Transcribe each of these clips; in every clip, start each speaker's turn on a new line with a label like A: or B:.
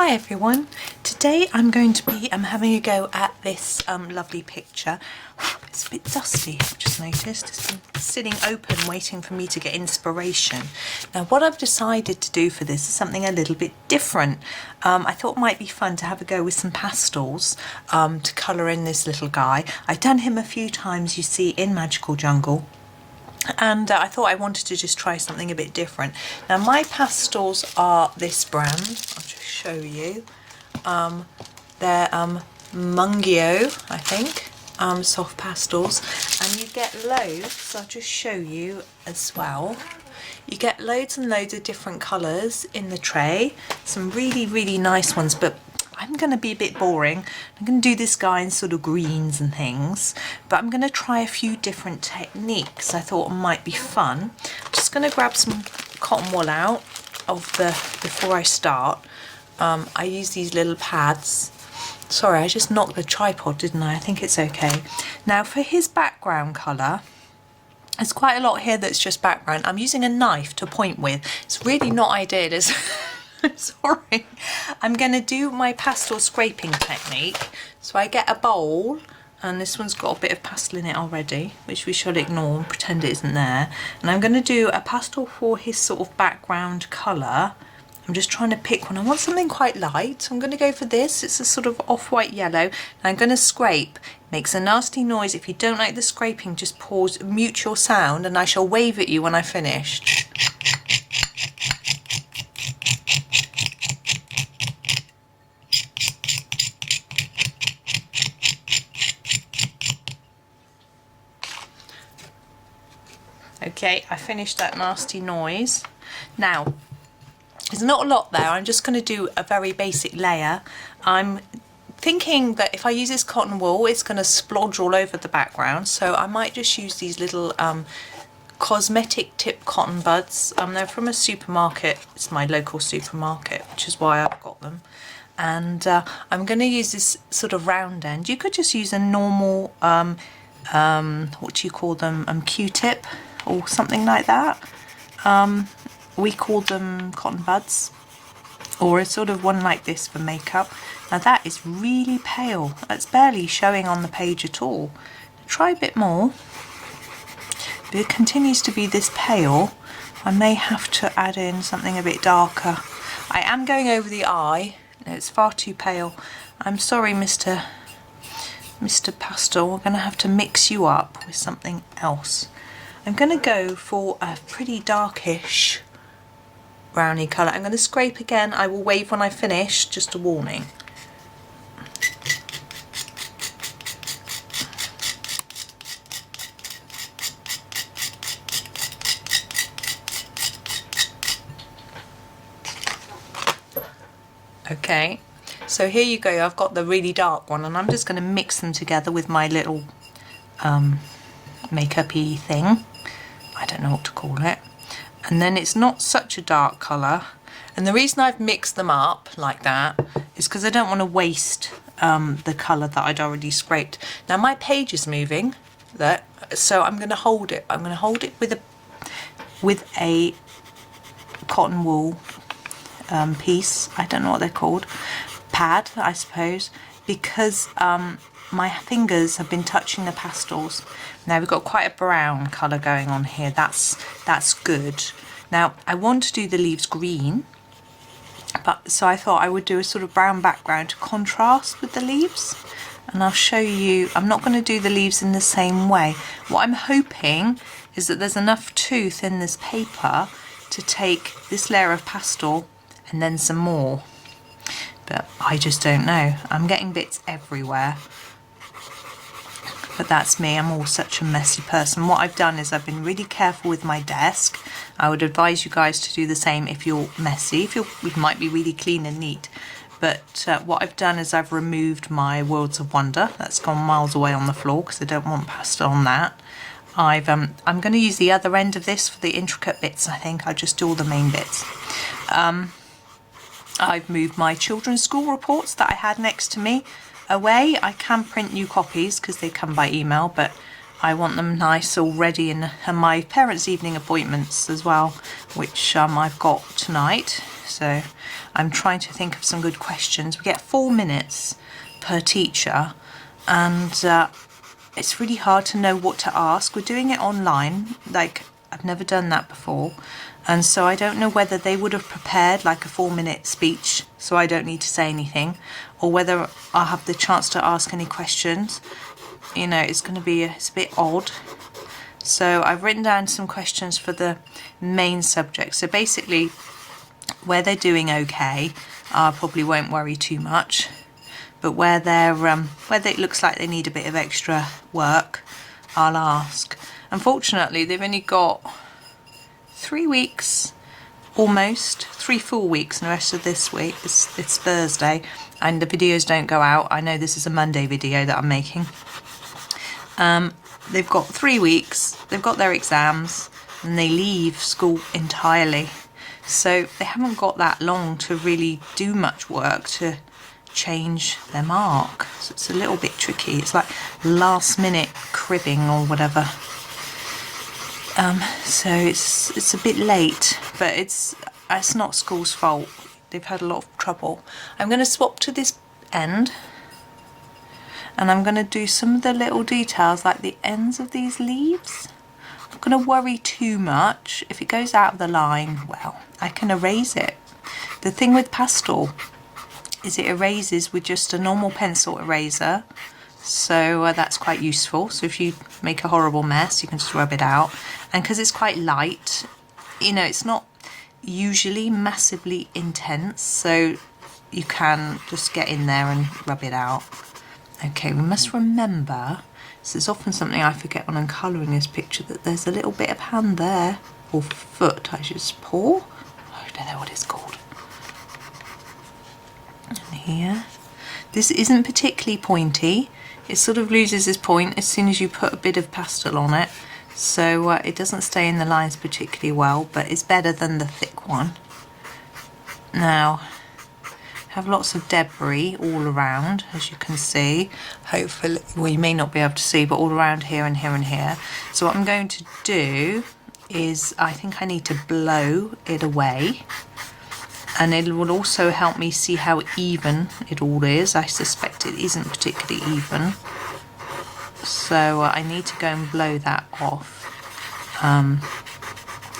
A: Hi everyone, today I'm going to be having a go at this lovely picture. It's a bit dusty, I've just noticed. It's been sitting open waiting for me to get inspiration. Now what I've decided to do for this is something a little bit different. I thought it might be fun to have a go with some pastels to colour in this little guy. I've done him a few times, you see, in Magical Jungle. And I thought I wanted to just try something a bit different. Now my pastels are this brand, I'll just show you. They're Mungio, I think, soft pastels, and you get loads. I'll just show you as well. You get loads and loads of different colours in the tray, some really nice ones, but I'm going to be a bit boring. I'm going to do this guy in sort of greens and things, but I'm going to try a few different techniques I thought might be fun. I'm just going to grab some cotton wool out of before I start. I use these little pads. Sorry, I just knocked the tripod, didn't I? I think it's okay. Now for his background colour, there's quite a lot here that's just background. I'm using a knife to point with. It's really not ideal, is it? Sorry. I'm going to do my pastel scraping technique. So I get a bowl, and this one's got a bit of pastel in it already, which we should ignore and pretend it isn't there. And I'm going to do a pastel for his sort of background colour. I'm just trying to pick one. I want something quite light. I'm going to go for this. It's a sort of off-white yellow. And I'm going to scrape. It makes a nasty noise. If you don't like the scraping, just pause, mute your sound, and I shall wave at you when I finish. Okay, I finished that nasty noise. Now, there's not a lot there. I'm just going to do a very basic layer. I'm thinking that if I use this cotton wool, it's going to splodge all over the background. So I might just use these little cosmetic tip cotton buds. They're from a supermarket. It's my local supermarket, which is why I've got them. And I'm going to use this sort of round end. You could just use a normal, what do you call them, Q-tip or something like that. We call them cotton buds, or a sort of one like this for makeup. Now that is really pale. That's barely showing on the page at all. Try a bit more. If it continues to be this pale, I may have to add in something a bit darker. I am going over the eye. No, it's far too pale. I'm sorry, Mr. Pastel. We're going to have to mix you up with something else. I'm going to go for a pretty darkish brownie colour. I'm going to scrape again. I will wave when I finish, just a warning. Okay, so here you go. I've got the really dark one, and I'm just going to mix them together with my little makeup-y thing. I don't know what to call it. And then it's not such a dark colour. And the reason I've mixed them up like that is because I don't want to waste the colour that I'd already scraped. Now my page is moving, so I'm going to hold it. I'm going to hold it with a cotton wool piece. I don't know what they're called. Pad, I suppose, because my fingers have been touching the pastels. Now we've got quite a brown colour going on here. That's good. Now I want to do the leaves green, so I thought I would do a sort of brown background to contrast with the leaves. And I'll show you. I'm not going to do the leaves in the same way. What I'm hoping is that there's enough tooth in this paper to take this layer of pastel and then some more. But I just don't know. I'm getting bits everywhere. But that's me. I'm all such a messy person. What I've done is I've been really careful with my desk. I would advise you guys to do the same if you're messy. You might be really clean and neat. But what I've done is I've removed my Worlds of Wonder. That's gone miles away on the floor because I don't want pastel on that. I'm going to use the other end of this for the intricate bits, I think. I'll just do all the main bits. I've moved my children's school reports that I had next to me away. I can print new copies because they come by email, but I want them nice already, and my parents' evening appointments as well, which I've got tonight. so I'm trying to think of some good questions. We get 4 minutes per teacher, and it's really hard to know what to ask. We're doing it online, like I've never done that before, and so I don't know whether they would have prepared like a 4-minute speech so I don't need to say anything, or whether I'll have the chance to ask any questions. You know, it's going to be it's a bit odd. So I've written down some questions for the main subject. So basically, where they're doing okay, I probably won't worry too much. But where it looks like they need a bit of extra work, I'll ask. Unfortunately, they've only got 3 weeks, almost 3 full weeks, and the rest of this week it's Thursday, and the videos don't go out. I know this is a Monday video that I'm making. They've got 3 weeks, they've got their exams, and they leave school entirely. So they haven't got that long to really do much work to change their mark. So it's a little bit tricky. It's like last minute cribbing or whatever. So it's a bit late, but it's not school's fault. They've had a lot of trouble. I'm going to swap to this end, and I'm going to do some of the little details like the ends of these leaves. I'm not going to worry too much. If it goes out of the line, well, I can erase it. The thing with pastel is it erases with just a normal pencil eraser, so that's quite useful. So if you make a horrible mess, you can just rub it out. And because it's quite light, you know, it's not usually massively intense, so you can just get in there and rub it out. Okay, we must remember, this is often something I forget when I'm colouring this picture, that there's a little bit of hand there, or foot, I should paw. I don't know what it's called. And here. This isn't particularly pointy. It sort of loses its point as soon as you put a bit of pastel on it. So it doesn't stay in the lines particularly well, but it's better than the thick one. Now, have lots of debris all around, as you can see. Hopefully, well, you may not be able to see, but all around here and here and here. So what I'm going to do is, I think I need to blow it away, and it will also help me see how even it all is. I suspect it isn't particularly even, so I need to go and blow that off.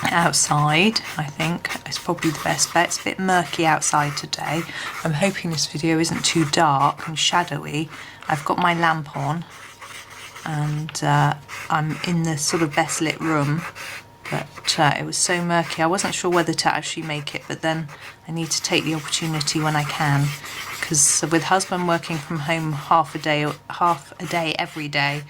A: Outside, I think it's probably the best bet. It's a bit murky outside today. I'm hoping this video isn't too dark and shadowy. I've got my lamp on, and I'm in the sort of best lit room, but it was so murky I wasn't sure whether to actually make it, but then I need to take the opportunity when I can, because with husband working from home half a day every day,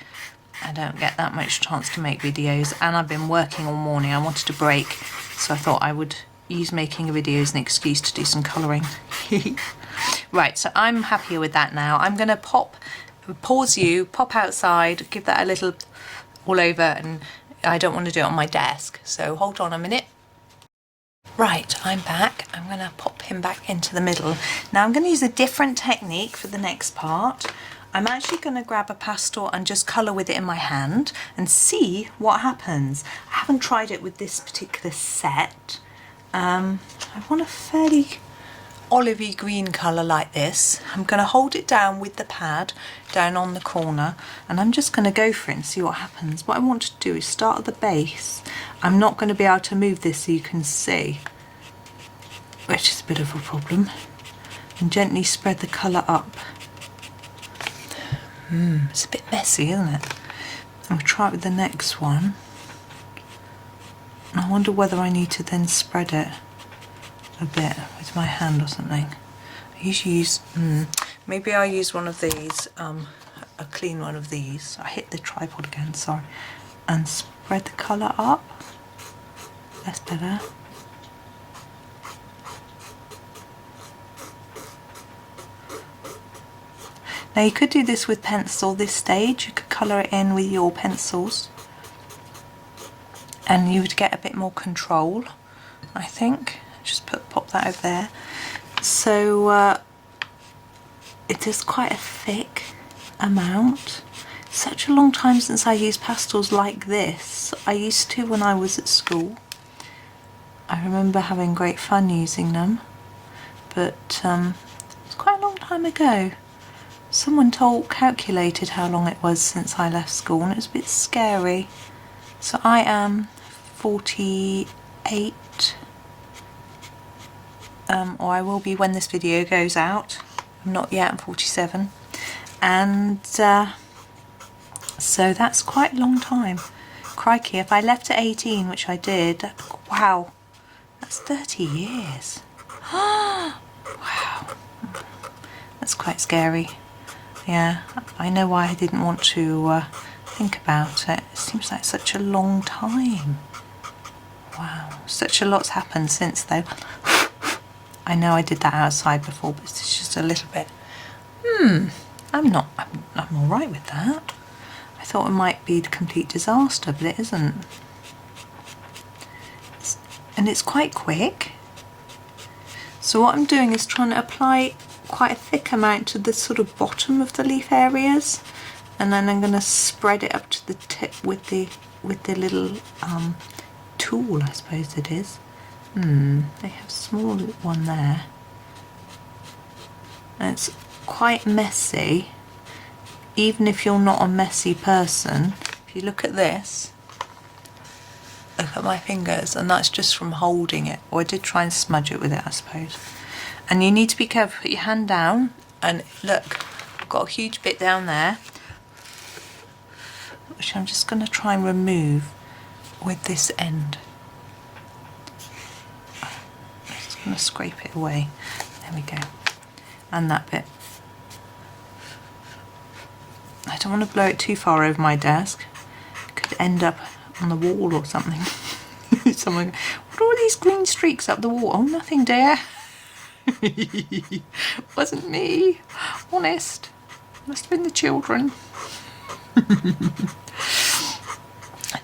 A: I don't get that much chance to make videos, and I've been working all morning. I wanted a break, so I thought I would use making a video as an excuse to do some colouring. Right, so I'm happier with that now. I'm going to pause you, pop outside, give that a little all over, and I don't want to do it on my desk, so hold on a minute. Right, I'm back. I'm going to pop him back into the middle. Now I'm going to use a different technique for the next part. I'm actually going to grab a pastel and just colour with it in my hand and see what happens. I haven't tried it with this particular set. I want a fairly olivey green colour like this. I'm going to hold it down with the pad down on the corner, and I'm just going to go for it and see what happens. What I want to do is start at the base. I'm not going to be able to move this so you can see, which is a bit of a problem, and gently spread the colour up. It's a bit messy, isn't it? I'll try it with the next one. I wonder whether I need to then spread it a bit with my hand or something. I usually use, maybe I'll use one of these, a clean one of these. I hit the tripod again, sorry. And spread the colour up. That's better. Now you could do this with pencil this stage. You could colour it in with your pencils, and you would get a bit more control, I think. Just pop that over there. So it is quite a thick amount. Such a long time since I used pastels like this. I used to when I was at school. I remember having great fun using them, but it's quite a long time ago. Someone calculated how long it was since I left school, and it was a bit scary. So I am 48, or I will be when this video goes out. I'm not yet, I'm 47, and so that's quite a long time. Crikey, if I left at 18, which I did, wow, that's 30 years. Wow, that's quite scary. Yeah, I know why I didn't want to think about it. It seems like such a long time. Wow, such a lot's happened since though. I know I did that outside before, but it's just a little bit. I'm all right with that. I thought it might be a complete disaster, but it isn't. And it's quite quick. So what I'm doing is trying to apply quite a thick amount to the sort of bottom of the leaf areas, and then I'm going to spread it up to the tip with the little tool, I suppose it is. They have a small one there, and it's quite messy. Even if you're not a messy person, if you look at this, look at my fingers, and that's just from holding it. Or I did try and smudge it with it, I suppose. And you need to be careful, put your hand down, and look, I've got a huge bit down there, which I'm just going to try and remove with this end. I'm just going to scrape it away. There we go. And that bit. I don't want to blow it too far over my desk. It could end up on the wall or something. Someone, what are all these green streaks up the wall? Oh, nothing, dear. Wasn't me. Honest. Must have been the children. I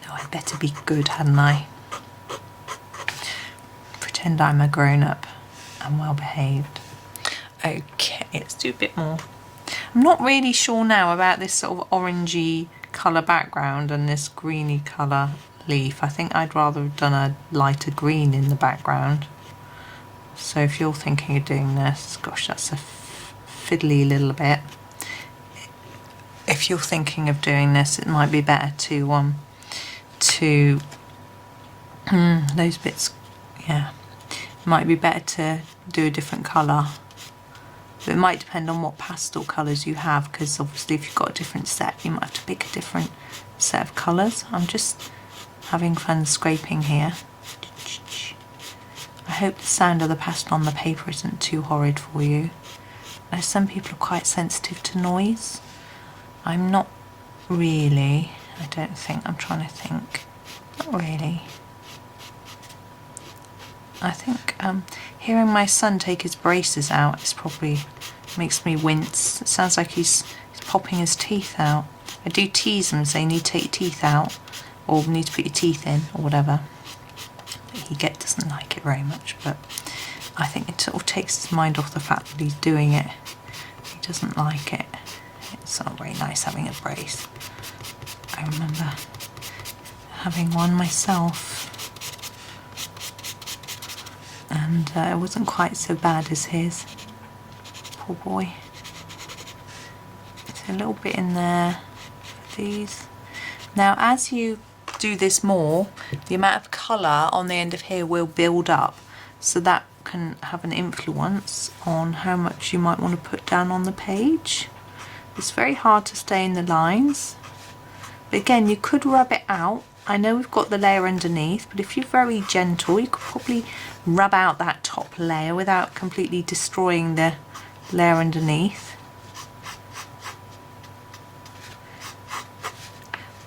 A: know I'd better be good, hadn't I? Pretend I'm a grown-up and well behaved. Okay, let's do a bit more. I'm not really sure now about this sort of orangey colour background and this greeny colour leaf. I think I'd rather have done a lighter green in the background. So if you're thinking of doing this, gosh, that's a fiddly little bit. If you're thinking of doing this, it might be better to those bits, yeah, it might be better to do a different colour. But it might depend on what pastel colours you have, because obviously if you've got a different set, you might have to pick a different set of colours. I'm just having fun scraping here. I hope the sound of the pastel on the paper isn't too horrid for you. Now, some people are quite sensitive to noise. I'm not really, I don't think. I'm trying to think. Not really. I think hearing my son take his braces out is probably makes me wince. It sounds like he's popping his teeth out. I do tease him and say, you need to take your teeth out, or you need to put your teeth in, or whatever. He doesn't like it very much, but I think it sort of takes his mind off the fact that he's doing it. He doesn't like it. It's not very nice having a brace. I remember having one myself, and it wasn't quite so bad as his. Poor boy. It's a little bit in there for these. Now, as you do this more, the amount of colour on the end of here will build up, so that can have an influence on how much you might want to put down on the page. It's very hard to stay in the lines, but again, you could rub it out. I know we've got the layer underneath, but if you're very gentle, you could probably rub out that top layer without completely destroying the layer underneath.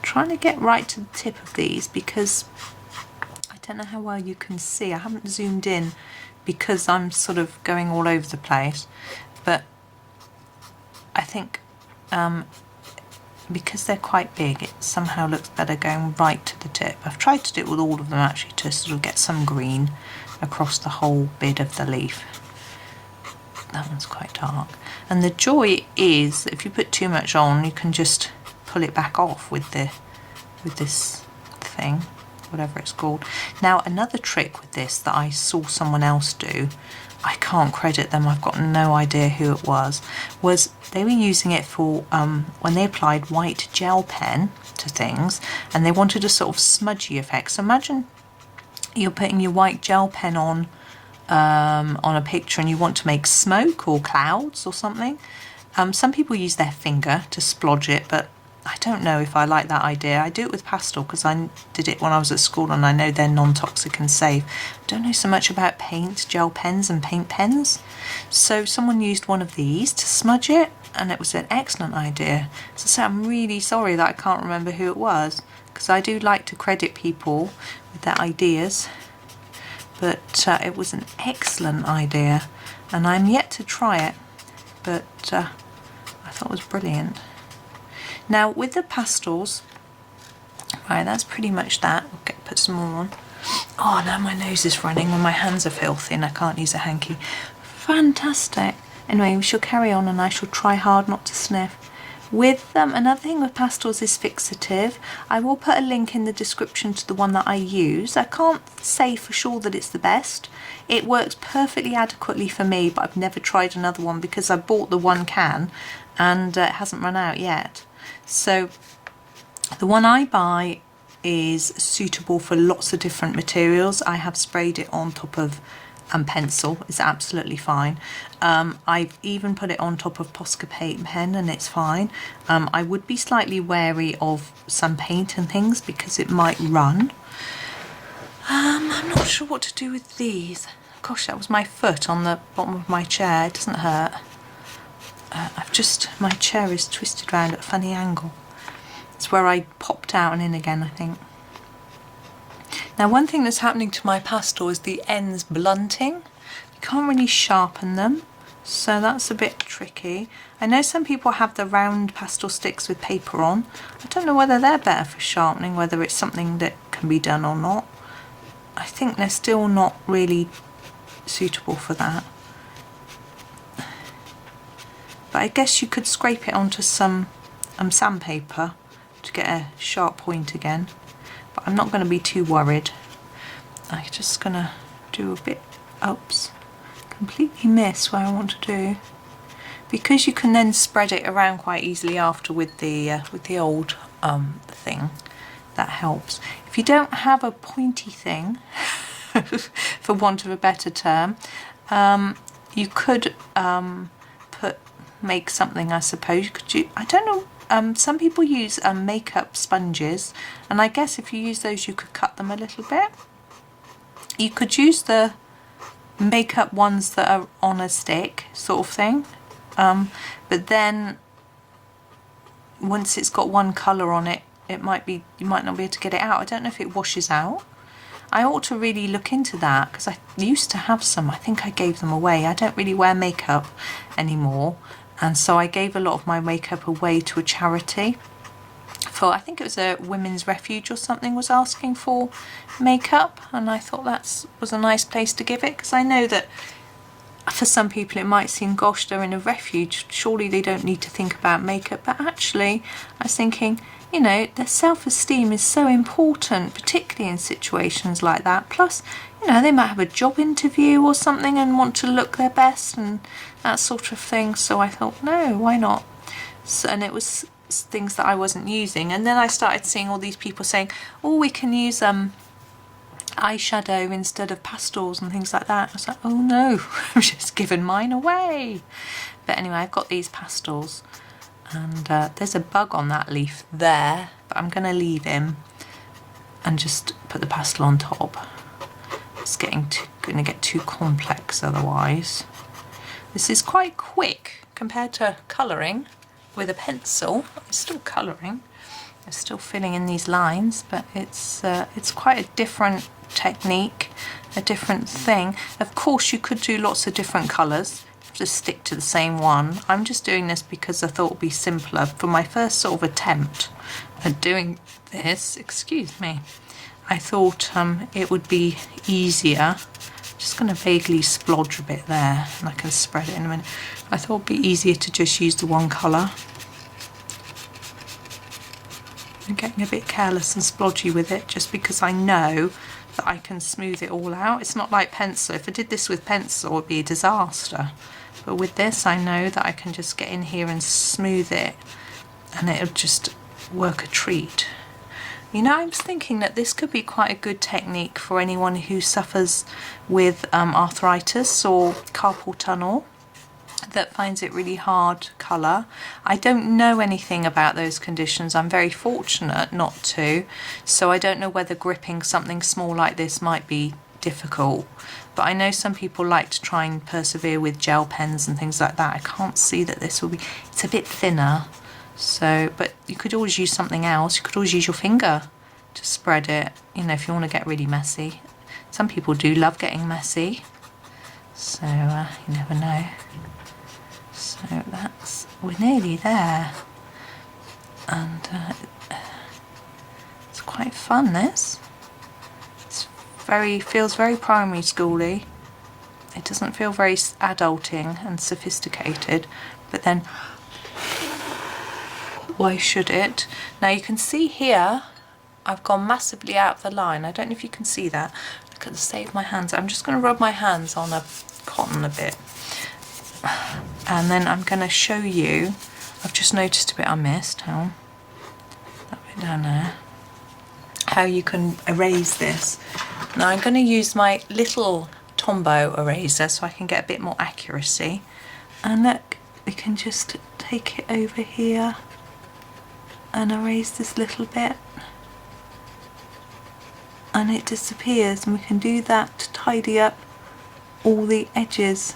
A: Trying to get right to the tip of these, because I don't know how well you can see. I haven't zoomed in because I'm sort of going all over the place, but I think because they're quite big, it somehow looks better going right to the tip. I've tried to do it with all of them actually, to sort of get some green across the whole bit of the leaf. That one's quite dark, and the joy is that if you put too much on, you can just pull it back off with this thing. whatever it's called. Now another trick with this that I saw someone else do, I can't credit them, I've got no idea who it was they were using it for when they applied white gel pen to things and they wanted a sort of smudgy effect. So imagine you're putting your white gel pen on a picture and you want to make smoke or clouds or something. Some people use their finger to splodge it, but I don't know if I like that idea. I do it with Pastel because I did it when I was at school and I know they're non-toxic and safe. I don't know so much about paint, gel pens and paint pens. So someone used one of these to smudge it and it was an excellent idea. So I'm really sorry that I can't remember who it was because I do like to credit people with their ideas. But it was an excellent idea and I'm yet to try it, but I thought it was brilliant. Now with the pastels, right, that's pretty much that. Okay, put some more on. Oh, now my nose is running when my hands are filthy and I can't use a hanky. Fantastic. Anyway, we shall carry on and I shall try hard not to sniff. With another thing with pastels is Fixative. I will put a link in the description to the one that I use. I can't say for sure that it's the best. It works perfectly adequately for me, but I've never tried another one because I bought the one can and it hasn't run out yet. So the one I buy is suitable for lots of different materials. I have sprayed it on top of pencil, it's absolutely fine. I've even put it on top of Posca paint pen and it's fine. I would be slightly wary of some paint and things because it might run. I'm not sure what to do with these. Gosh, that was my foot on the bottom of my chair. It doesn't hurt. My chair is twisted round at a funny angle. It's where I popped out and in again, I think. Now one thing that's happening to my pastel is the ends blunting. You can't really sharpen them, so that's a bit tricky. I know some people have the round pastel sticks with paper on. I don't know whether they're better for sharpening, whether it's something that can be done or not. I think they're still not really suitable for that. But I guess you could scrape it onto some sandpaper to get a sharp point again. But I'm not going to be too worried. I'm just going to do a bit, oops, completely miss where I want to do. Because you can then spread it around quite easily after with the old thing, that helps. If you don't have a pointy thing, for want of a better term, you could make something, I suppose. I don't know. Some people use makeup sponges, and I guess if you use those you could cut them a little bit. You could use the makeup ones that are on a stick sort of thing, but then once it's got one colour on it, you might not be able to get it out. I don't know if it washes out. I ought to really look into that because I used to have some. I think I gave them away. I don't really wear makeup anymore. And so I gave a lot of my makeup away to a charity for, I think it was a women's refuge or something, was asking for makeup, and I thought that was a nice place to give it, because I know that for some people it might seem, gosh, they're in a refuge, surely they don't need to think about makeup. But actually I was thinking, you know, their self-esteem is so important, particularly in situations like that. Plus, you know, they might have a job interview or something and want to look their best and that sort of thing. So I thought, no, why not? So, and it was things that I wasn't using. And then I started seeing all these people saying, oh, we can use eyeshadow instead of pastels and things like that. I was like, oh no, I've just given mine away. But anyway, I've got these pastels. And there's a bug on that leaf there, but I'm going to leave him and just put the pastel on top. It's going to get too complex otherwise. This is quite quick compared to colouring with a pencil. It's still colouring, it's still filling in these lines, but it's quite a different technique, a different thing. Of course, you could do lots of different colours. Just stick to the same one. I'm just doing this because I thought it would be simpler for my first sort of attempt at doing this. Excuse me. I thought it would be easier. Just going to vaguely splodge a bit there, and I can spread it in a minute. I thought it would be easier to just use the one colour. I'm getting a bit careless and splodgy with it just because I know that I can smooth it all out. It's not like pencil. If I did this with pencil, it would be a disaster. But with this, I know that I can just get in here and smooth it and it'll just work a treat. You know, I was thinking that this could be quite a good technique for anyone who suffers with arthritis or carpal tunnel, that finds it really hard to colour. I don't know anything about those conditions. I'm very fortunate not to, so I don't know whether gripping something small like this might be difficult. But I know some people like to try and persevere with gel pens and things like that. I can't see that this will be, it's a bit thinner. So, but you could always use something else. You could always use your finger to spread it, you know, if you want to get really messy. Some people do love getting messy, so you never know. So that's, we're nearly there, and it's quite fun. This, it's feels very primary schooly. It doesn't feel very adulting and sophisticated, but then why should it? Now you can see here I've gone massively out of the line. I don't know if you can see that. Look at the state of my hands. I'm just going to rub my hands on a cotton a bit, and then I'm going to show you. I've just noticed a bit I missed. Hang on. That bit down there. How you can erase this. Now I'm going to use my little Tombow eraser so I can get a bit more accuracy. And look, we can just take it over here and erase this little bit, and it disappears, and we can do that to tidy up all the edges.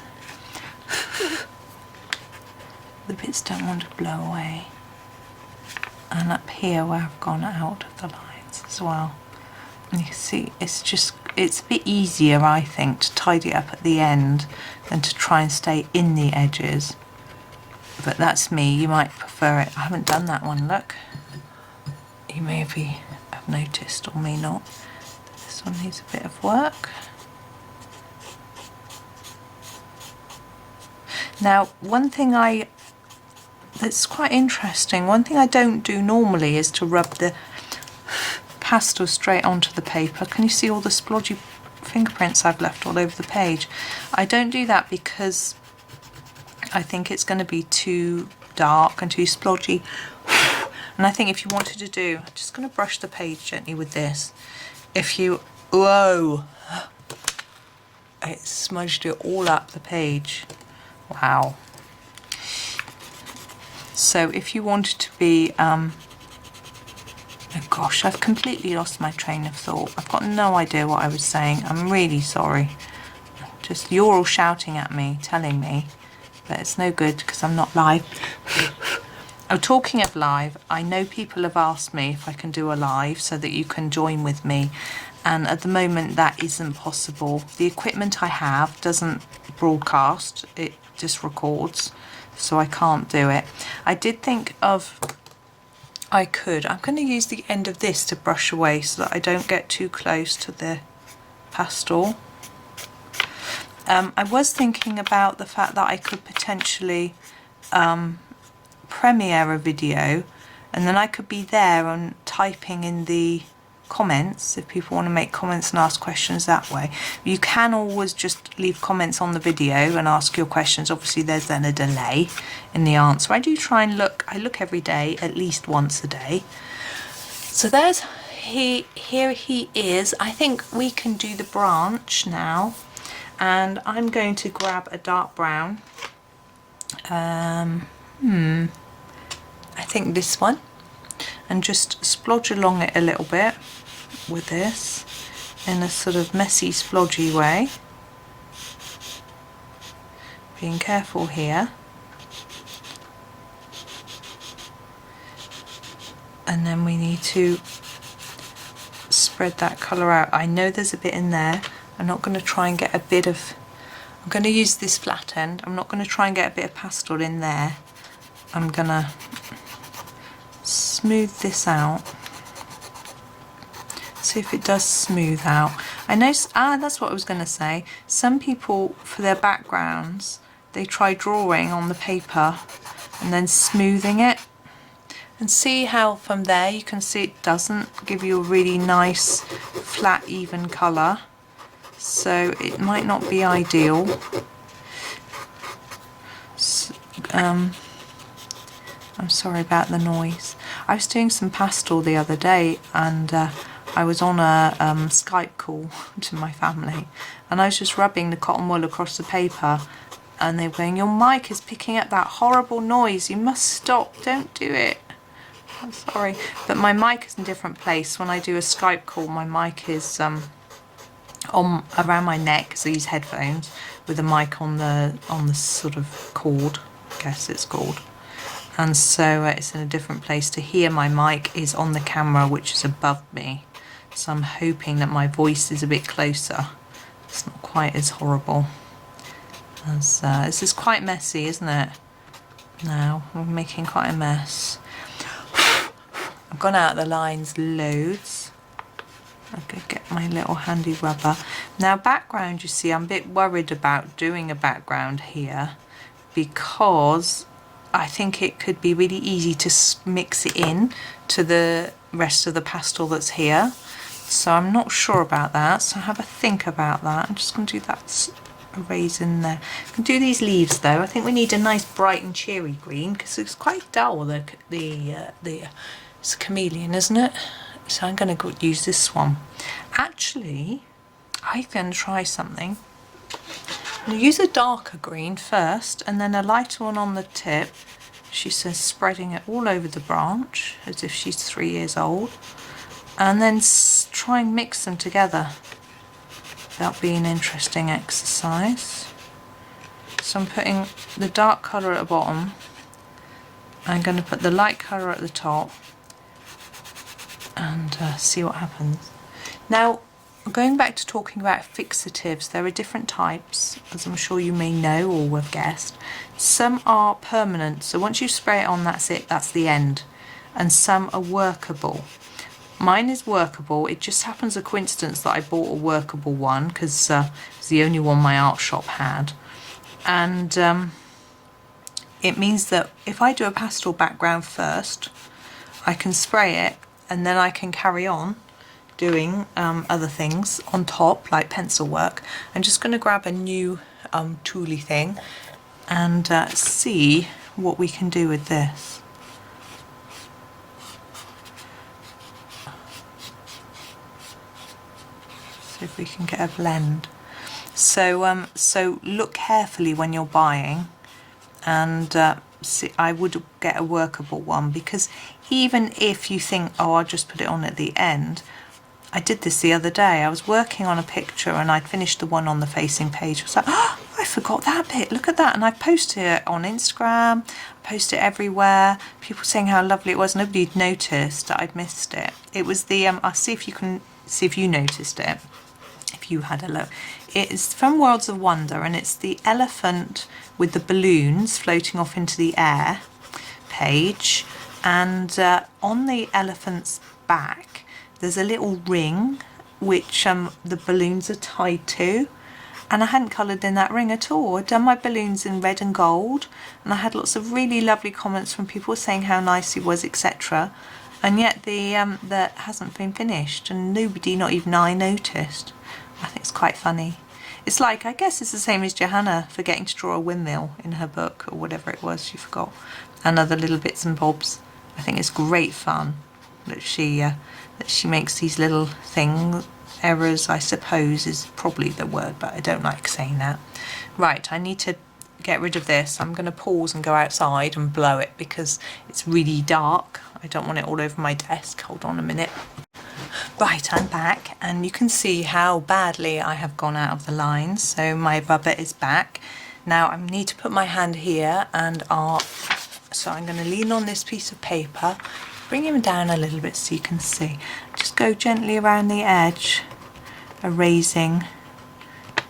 A: The bits don't want to blow away. And up here where I've gone out of the lines as well. And you can see it's a bit easier, I think, to tidy up at the end than to try and stay in the edges. But that's me, you might prefer it. I haven't done that one, look. You may have noticed, or may not. This one needs a bit of work. Now, one thing that's quite interesting, one thing I don't do normally is to rub the pastel straight onto the paper. Can you see all the splodgy fingerprints I've left all over the page? I don't do that because I think it's going to be too dark and too splodgy. And I think if you wanted to do, I'm just going to brush the page gently with this. If you, whoa, it smudged it all up the page. Wow. So if you wanted to be, oh gosh, I've completely lost my train of thought. I've got no idea what I was saying. I'm really sorry. Just, you're all shouting at me, telling me that it's no good because I'm not live. Oh, talking of live, I know people have asked me if I can do a live so that you can join with me, and at the moment that isn't possible. The equipment I have doesn't broadcast, it just records, so I can't do it. I did think of, I'm going to use the end of this to brush away so that I don't get too close to the pastel. I was thinking about the fact that I could potentially premiere a video, and then I could be there and typing in the comments if people want to make comments and ask questions that way. You can always just leave comments on the video and ask your questions. Obviously there's then a delay in the answer. I do try and I look every day, at least once a day. So there's here he is. I think we can do the branch now, and I'm going to grab a dark brown. I think this one, and just splodge along it a little bit with this in a sort of messy splodgy way, being careful here, and then we need to spread that colour out. I know there's a bit in there. I'm not going to try and get a bit of, I'm going to use this flat end. I'm not going to try and get a bit of pastel in there. I'm going to smooth this out. See if it does smooth out. I know, that's what I was going to say. Some people, for their backgrounds, they try drawing on the paper and then smoothing it. And see how from there you can see it doesn't give you a really nice flat even colour, so it might not be ideal. I'm sorry about the noise. I was doing some pastel the other day, and I was on a Skype call to my family, and I was just rubbing the cotton wool across the paper, and they were going, "Your mic is picking up that horrible noise, you must stop, don't do it." I'm sorry, but my mic is in a different place. When I do a Skype call, my mic is on around my neck, so I use headphones with a mic on the sort of cord, I guess it's called. And so it's in a different place. To hear my mic is on the camera, which is above me. So I'm hoping that my voice is a bit closer. It's not quite as horrible. As, this is quite messy, isn't it? Now we're making quite a mess. I've gone out the lines loads. I'm going to get my little handy rubber. Now background, you see, I'm a bit worried about doing a background here because I think it could be really easy to mix it in to the rest of the pastel that's here. So I'm not sure about that, so have a think about that. I'm just going to do that erase in there. I can do these leaves though. I think we need a nice bright and cheery green because it's quite dull, it's a chameleon, isn't it? So I'm going to use this one. Actually, I'm going to try something. I'm going to use a darker green first and then a lighter one on the tip. She says spreading it all over the branch as if she's 3 years old. And then try and mix them together. That'll be an interesting exercise. So I'm putting the dark colour at the bottom. I'm going to put the light colour at the top and see what happens. Now, going back to talking about fixatives, there are different types, as I'm sure you may know or have guessed. Some are permanent, so once you spray it on, that's it, that's the end. And some are workable. Mine is workable. It just happens a coincidence that I bought a workable one because it's the only one my art shop had. And it means that if I do a pastel background first, I can spray it and then I can carry on doing other things on top, like pencil work. I'm just going to grab a new tooly thing and see what we can do with this. See if we can get a blend. So so look carefully when you're buying, and see, I would get a workable one, because even if you think, oh, I'll just put it on at the end. I did this the other day. I was working on a picture and I'd finished the one on the facing page. I was like, oh, I forgot that bit, look at that. And I posted it on Instagram, I posted it everywhere, people saying how lovely it was. Nobody'd noticed that I'd missed it. It was the, I'll see if you can, see if you noticed it, if you had a look. It's from Worlds of Wonder, and it's the elephant with the balloons floating off into the air page. And on the elephant's back, there's a little ring which the balloons are tied to, and I hadn't coloured in that ring at all. I'd done my balloons in red and gold, and I had lots of really lovely comments from people saying how nice he was, etc. And yet the that hasn't been finished, and nobody, not even I, noticed. I think it's quite funny. It's like, I guess it's the same as Johanna forgetting to draw a windmill in her book, or whatever it was she forgot, and other little bits and bobs. I think it's great fun that she makes these little things. Errors, I suppose, is probably the word, but I don't like saying that. Right, I need to get rid of this. I'm going to pause and go outside and blow it because it's really dark. I don't want it all over my desk. Hold on a minute. Right, I'm back, and you can see how badly I have gone out of the lines. So my rubber is back. Now I need to put my hand here and so I'm going to lean on this piece of paper, bring him down a little bit so you can see. Just go gently around the edge, erasing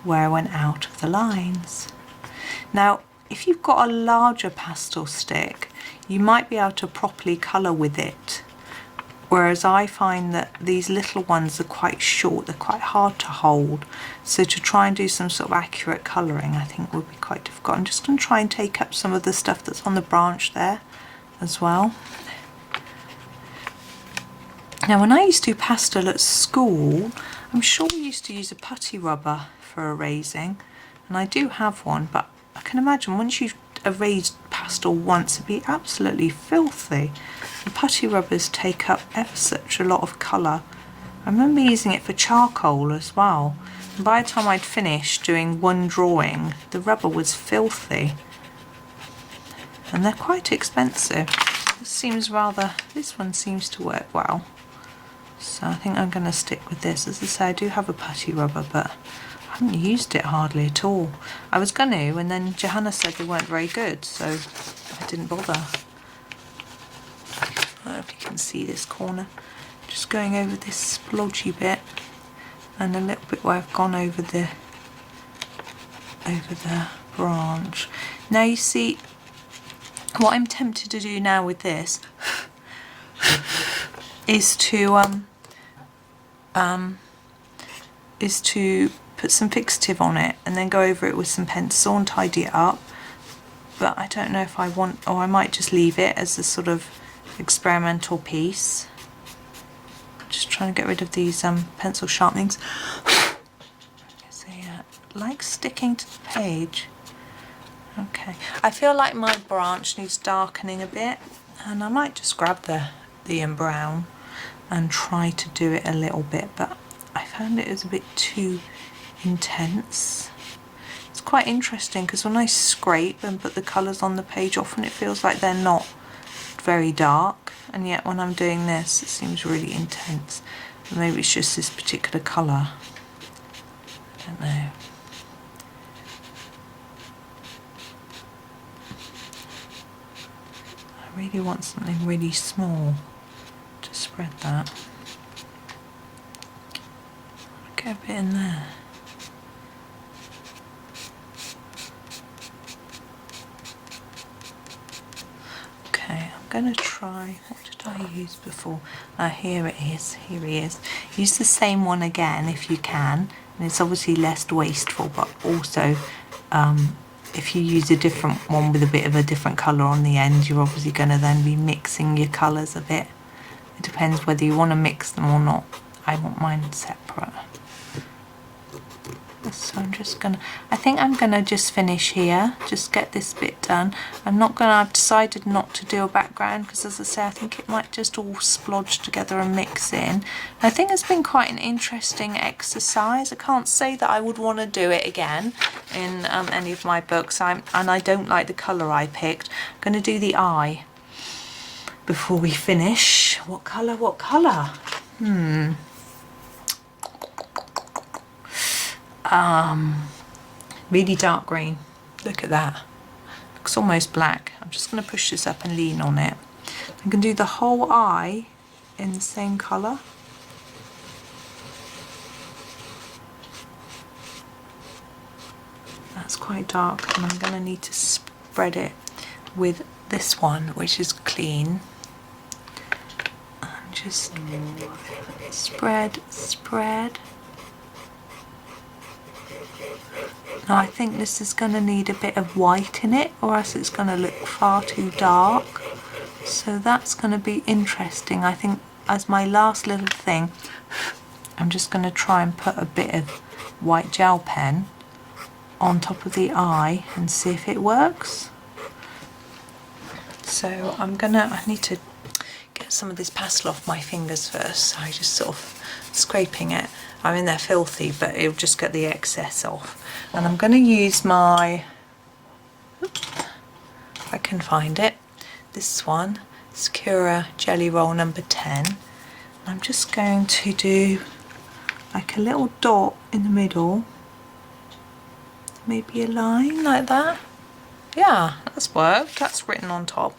A: where I went out of the lines. Now, if you've got a larger pastel stick, you might be able to properly colour with it. Whereas I find that these little ones are quite short, they're quite hard to hold. So to try and do some sort of accurate colouring, I think would be quite difficult. I'm just going to try and take up some of the stuff that's on the branch there as well. Now when I used to do pastel at school, I'm sure we used to use a putty rubber for erasing, and I do have one, but I can imagine once you've erased pastel once it'd be absolutely filthy. The putty rubbers take up ever such a lot of colour. I remember using it for charcoal as well, and by the time I'd finished doing one drawing the rubber was filthy, and they're quite expensive. This one seems to work well. So I think I'm going to stick with this. As I say, I do have a putty rubber, but I haven't used it hardly at all. I was going to, and then Johanna said they weren't very good, so I didn't bother. I don't know if you can see this corner. Just going over this splodgy bit, and a little bit where I've gone over the branch. Now you see, what I'm tempted to do now with this is to put some fixative on it and then go over it with some pencil and tidy it up, but I don't know if I want, or I might just leave it as a sort of experimental piece. Just trying to get rid of these pencil sharpenings. So yeah, like sticking to the page. Okay, I feel like my branch needs darkening a bit, and I might just grab the brown and try to do it a little bit, but I found it was a bit too intense. It's quite interesting because when I scrape and put the colours on the page, often it feels like they're not very dark, and yet when I'm doing this it seems really intense. Maybe it's just this particular colour, I don't know. I really want something really small to spread that. Get a bit in there. Okay, I'm going to try, what did I use before? Here it is, here he is. Use the same one again if you can, and it's obviously less wasteful, but also if you use a different one with a bit of a different colour on the end, you're obviously going to then be mixing your colours a bit. It depends whether you want to mix them or not. I want mine separate. So I think I'm gonna just finish here, just get this bit done. I've decided not to do a background because, as I say, I think it might just all splodge together and mix in. I think it's been quite an interesting exercise. I can't say that I would want to do it again in any of my books, and I don't like the colour I picked. I'm going to do the eye before we finish. What colour? Really dark green. Look at that. Looks almost black. I'm just going to push this up and lean on it. I can do the whole eye in the same colour. That's quite dark, and I'm going to need to spread it with this one, which is clean. And just spread. Now I think this is going to need a bit of white in it, or else it's going to look far too dark. So that's going to be interesting. I think as my last little thing, I'm just going to try and put a bit of white gel pen on top of the eye and see if it works. So I need to get some of this pastel off my fingers first. So I just sort of scraping it. I mean, they're filthy, but it'll just get the excess off. And I'm going to use my, if I can find it, this one, Sakura Jelly Roll number 10. I'm just going to do like a little dot in the middle, maybe a line like that. Yeah, that's worked. That's written on top.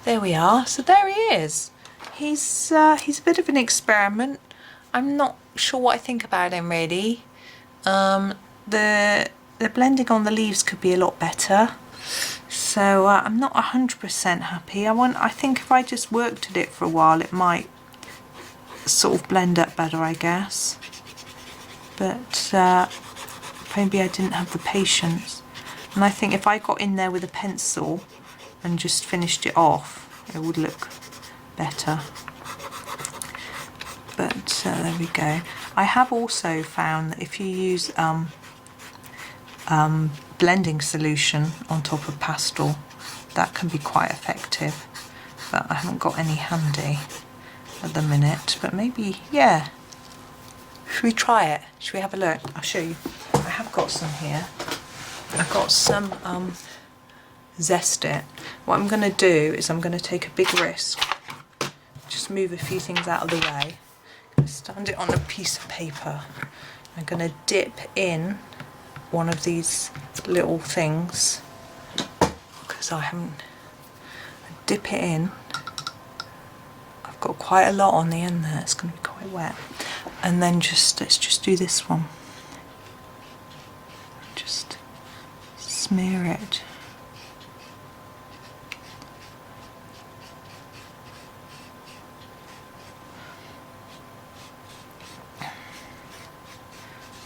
A: There we are. So there he is. He's a bit of an experiment. I'm not sure what I think about him really. The blending on the leaves could be a lot better. So I'm not 100% happy. I think if I just worked at it for a while, it might sort of blend up better, I guess. But maybe I didn't have the patience. And I think if I got in there with a pencil and just finished it off, it would look better. But there we go. I have also found that if you use blending solution on top of pastel, that can be quite effective, but I haven't got any handy at the minute. But maybe, yeah, should we try it? Should we have a look? I'll show you. I have got some here. I've got some Zest It. What I'm going to do is I'm going to take a big risk, just move a few things out of the way. I'm going to stand it on a piece of paper. I'm going to dip in one of these little things, because I dip it in. I've got quite a lot on the end there, it's going to be quite wet. And then let's just do this one. Just smear it.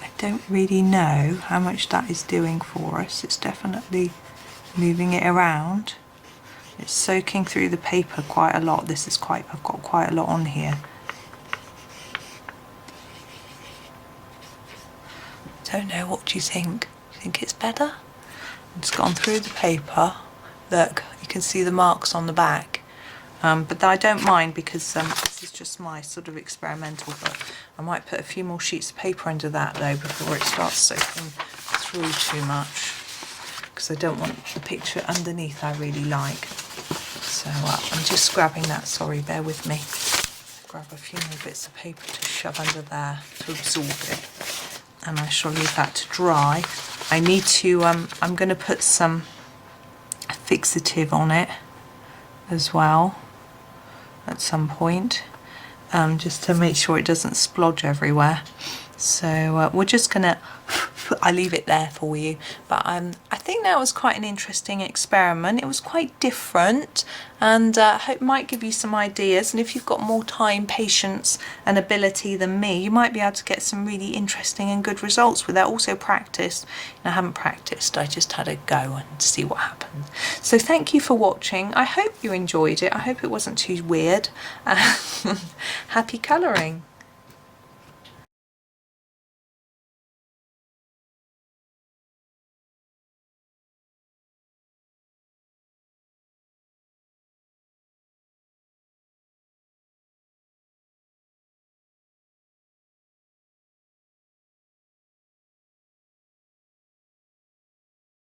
A: I don't really know how much that is doing for us. It's definitely moving it around. It's soaking through the paper quite a lot. I've got quite a lot on here. Don't know, what do you think? Do you think it's better? It's gone through the paper. Look, you can see the marks on the back. But I don't mind, because this is just my sort of experimental, but I might put a few more sheets of paper under that though before it starts soaking through too much, because I don't want the picture underneath I really like. So I'm just grabbing that, sorry, bear with me. Grab a few more bits of paper to shove under there to absorb it, and I shall leave that to dry. I need to, I'm going to put some fixative on it as well at some point, just to make sure it doesn't splodge everywhere. So we're just gonna, I leave it there for you. But I think that was quite an interesting experiment. It was quite different, and I hope it might give you some ideas. And if you've got more time, patience and ability than me, you might be able to get some really interesting and good results with that. Also practice. I haven't practiced, I just had a go and see what happened. So thank you for watching. I hope you enjoyed it. I hope it wasn't too weird. Happy colouring.